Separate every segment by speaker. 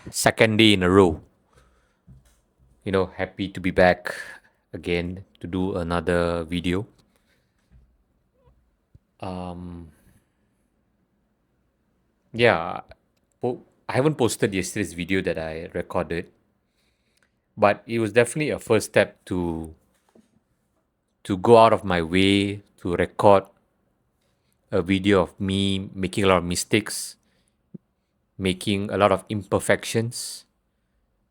Speaker 1: second day in a row. Happy to be back again to do another video. Um, yeah, I haven't posted yesterday's video that I recorded, but it was definitely a first step to go out of my way to record a video of me making a lot of mistakes, making a lot of imperfections,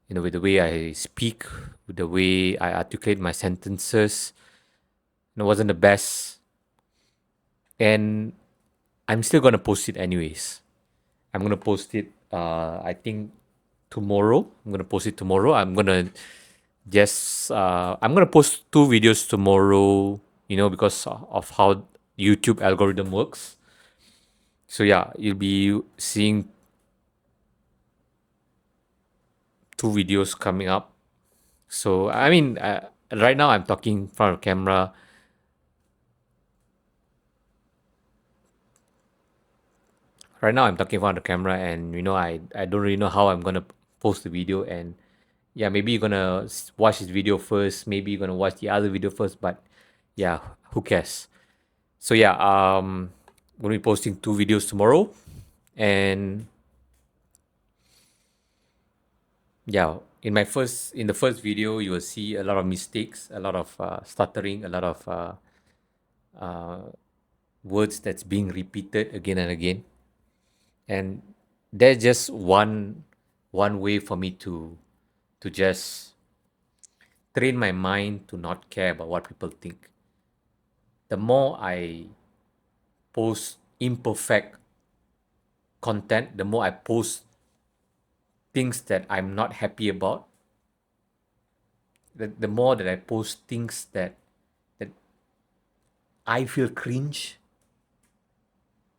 Speaker 1: with the way I speak, with the way I articulate my sentences. It wasn't the best, and I'm still gonna post it anyways. I'm gonna post it. I think tomorrow. I'm gonna post it tomorrow. I'm gonna post two videos tomorrow. Because of how YouTube algorithm works. So yeah, you'll be seeing two videos coming up. So I mean, right now I'm talking in front of camera. Right now I'm talking in front of the camera, and I don't really know how I'm gonna post the video. And yeah, maybe you're gonna watch this video first. Maybe you're gonna watch the other video first. But yeah, who cares? So yeah, I'm gonna be posting two videos tomorrow, and yeah, in the first video, you will see a lot of mistakes, a lot of stuttering, a lot of words that's being repeated again and again, and that's just one way for me to just train my mind to not care about what people think. The more I post imperfect content, the more I post things that I'm not happy about, the more that I post things that I feel cringe,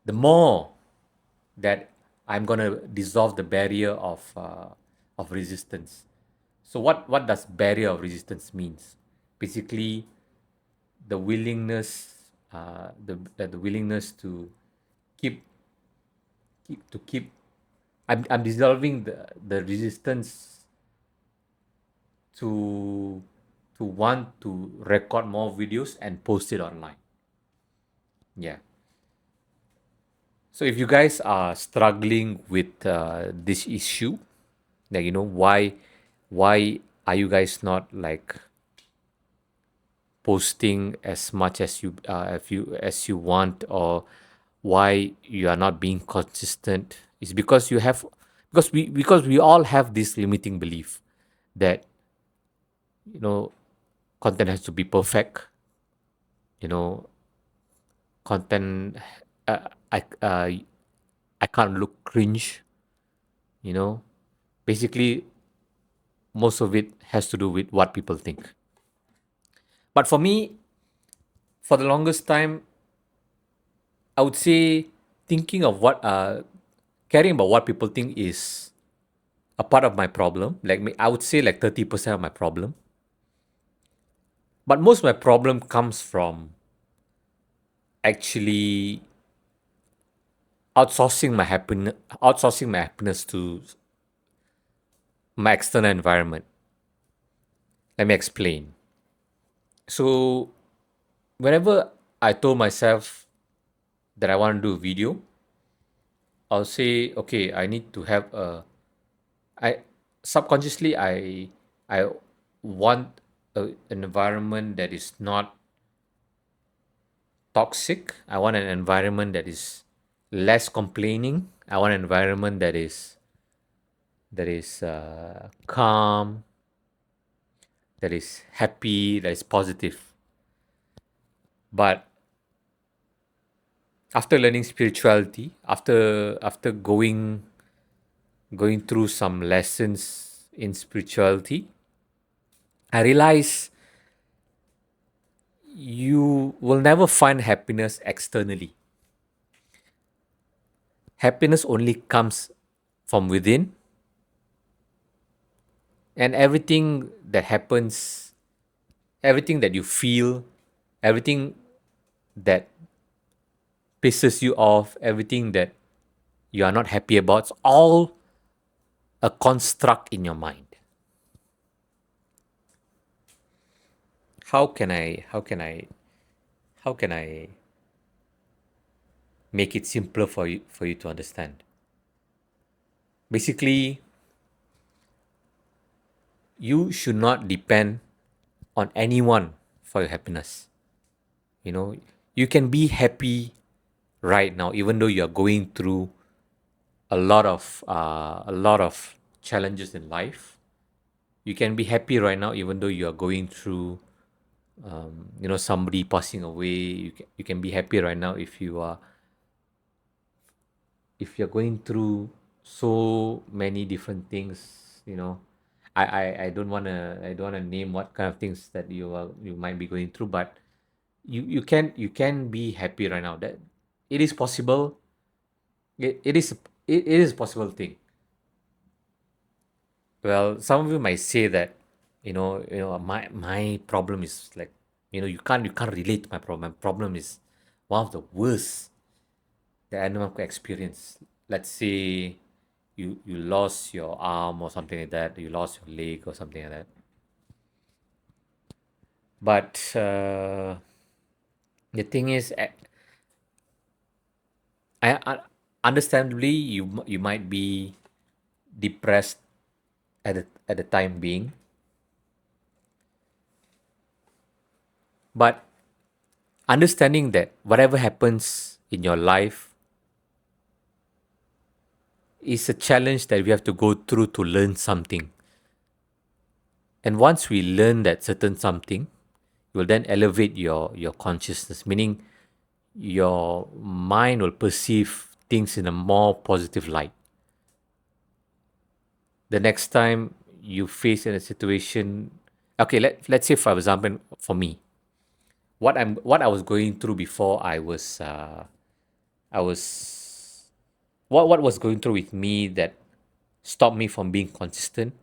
Speaker 1: the more that I'm gonna dissolve the barrier of resistance. So what does barrier of resistance means? Basically, the willingness the willingness to keep keep I'm dissolving the resistance to want to record more videos and post it online. Yeah. So if you guys are struggling with this issue, like why are you guys not like posting as much as you want, or why you are not being consistent? It's because we all have this limiting belief that you know content has to be perfect. you know Content, uh, I uh, I can't look cringe. you know Basically, most of it has to do with what people think. But for me, for the longest time, I would say thinking of caring about what people think is a part of my problem. Like I would say like 30% of my problem. But most of my problem comes from actually outsourcing my happiness to my external environment. Let me explain. So whenever I told myself that I want to do a video, I'll say, okay, I need to have I subconsciously I want an environment that is not toxic. I want an environment that is less complaining. I want an environment that is calm, that is happy, that is positive. But after learning spirituality, after going through some lessons in spirituality, I realize you will never find happiness externally. Happiness only comes from within, and everything that happens, everything that you feel, everything that pisses you off, everything that you are not happy about, it's all a construct in your mind. How can I make it simpler for you to understand? Basically, you should not depend on anyone for your happiness. You know, you can be happy right now, even though you are going through a lot of challenges in life. You can be happy right now, even though you are going through, somebody passing away. You can be happy right now if you're going through so many different things. I don't want to name what kind of things that you might be going through, but you can be happy right now. That it is possible. It is a possible thing. Well, some of you might say that, my problem is like, you can't relate to my problem. My problem is one of the worst that anyone could experience. Let's say you lost your arm or something like that. You lost your leg or something like that. But the thing is, I understandably you might be depressed at the time being, but understanding that whatever happens in your life is a challenge that we have to go through to learn something. And once we learn that certain something, you will then elevate your consciousness, meaning your mind will perceive things in a more positive light. The next time you face in a situation, okay, let's say for example, for me, what I was going through before, I was what was going through with me that stopped me from being consistent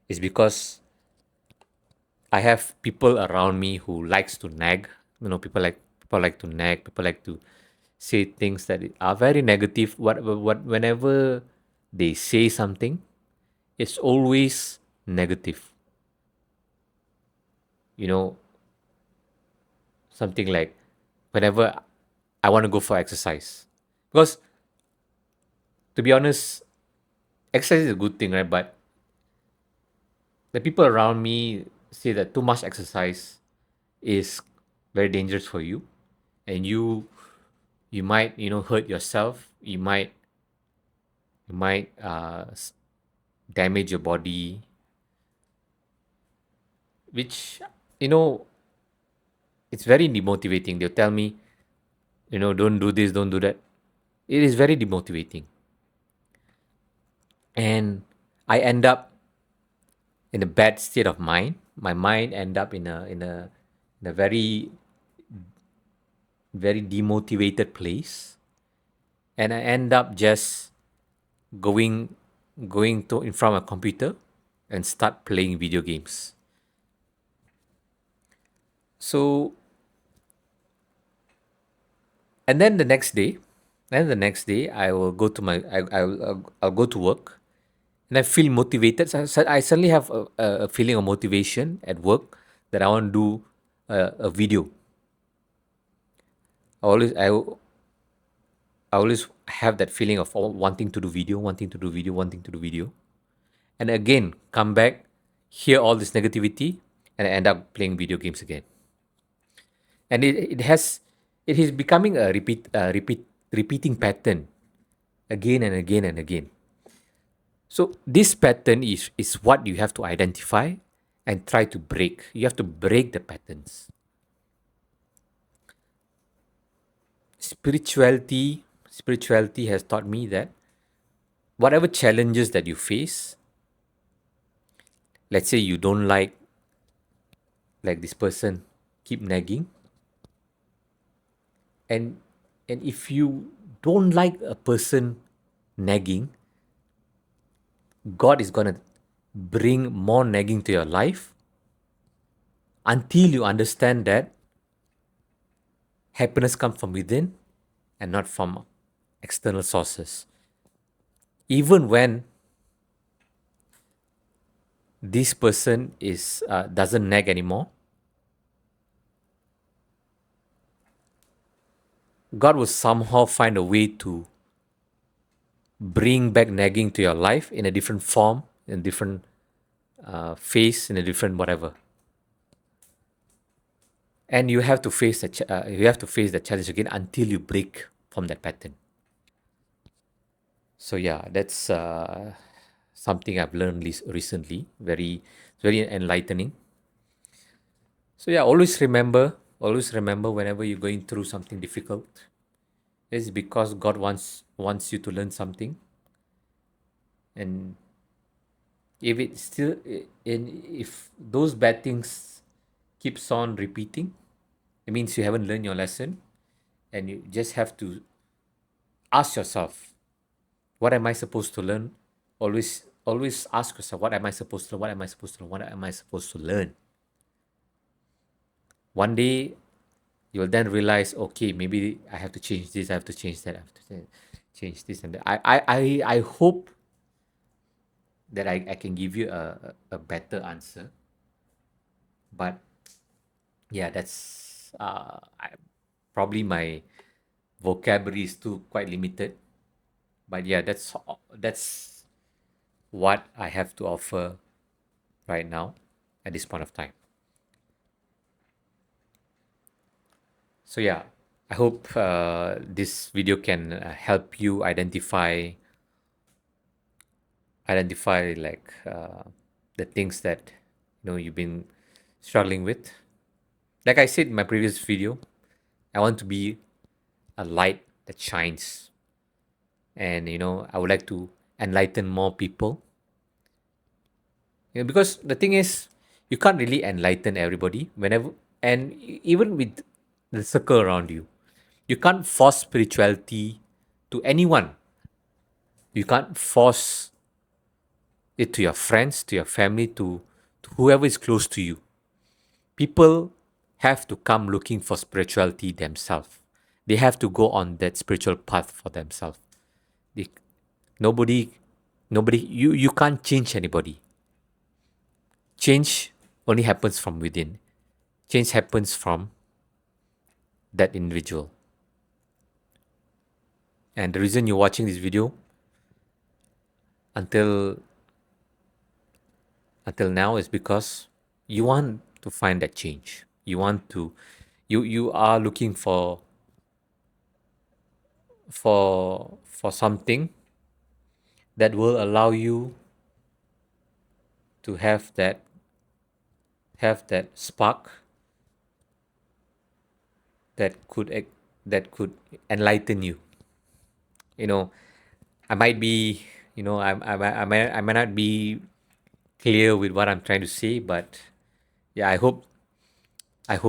Speaker 1: is because I have people around me who likes to nag. People like to nag. People like to say things that are very negative. Whenever they say something, it's always negative. You know, something like whenever I want to go for exercise, because to be honest, exercise is a good thing, right? But the people around me say that too much exercise is very dangerous for you, and you might hurt yourself. You might damage your body, which you know it's very demotivating. They'll tell me, don't do this, don't do that. It is very demotivating, and I end up in a bad state of mind. My mind end up in a very very demotivated place, and I end up just going going to in front of a computer and start playing video games. So, and then the next day I will go to I'll go to work, and I feel motivated. So I suddenly have a feeling of motivation at work that I want to do a video. I always I, al- I always have that feeling of wanting to do video, wanting to do video, wanting to do video, and again come back, hear all this negativity, and I end up playing video games again. And it is becoming a repeating pattern again and again and again. So this pattern is what you have to identify and try to break. You have to break the patterns. Spirituality has taught me that whatever challenges that you face, let's say you don't like this person keep nagging, and if you don't like a person nagging, God is gonna bring more nagging to your life until you understand that happiness comes from within and not from external sources. Even when this person is doesn't nag anymore, God will somehow find a way to bring back nagging to your life in a different form, in a different phase, in a different whatever. And you have to face you have to face the challenge again until you break from that pattern. So yeah, that's something I've learned recently. Very enlightening. So yeah, always remember whenever you're going through something difficult, it's because God wants you to learn something. And if it still and if those bad things keeps on repeating, it means you haven't learned your lesson, and you just have to ask yourself, what am I supposed to learn? Always ask yourself, what am I supposed to learn? What am I supposed to learn? What am I supposed to learn? One day you'll then realize, okay, maybe I have to change this, I have to change that, I have to change this and that. I hope that I can give you a better answer. But yeah, that's probably my vocabulary is too quite limited. But yeah, that's what I have to offer right now at this point of time. So yeah, I hope this video can help you identify like the things that you've been struggling with. Like I said in my previous video, I want to be a light that shines, and I would like to enlighten more people. Because the thing is, you can't really enlighten everybody whenever, and even with the circle around you, you can't force spirituality to anyone. You can't force it to your friends, to your family, to whoever is close to you. People have to come looking for spirituality themselves. They have to go on that spiritual path for themselves. They, nobody, you can't change anybody. Change only happens from within. Change happens from that individual. And the reason you're watching this video until now is because you want to find that change. You want to, you are looking for something that will allow you to have that spark that could enlighten you. You know, I might be, I might not be clear with what I'm trying to say, but yeah, I hope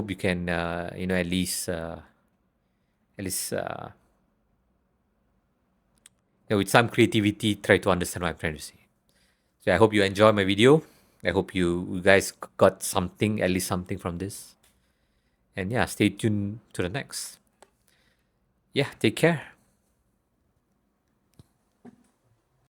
Speaker 1: you can, at least, with some creativity, try to understand what I'm trying to say. So I hope you enjoy my video. I hope you guys got something, at least something from this. And yeah, stay tuned to the next. Yeah, take care.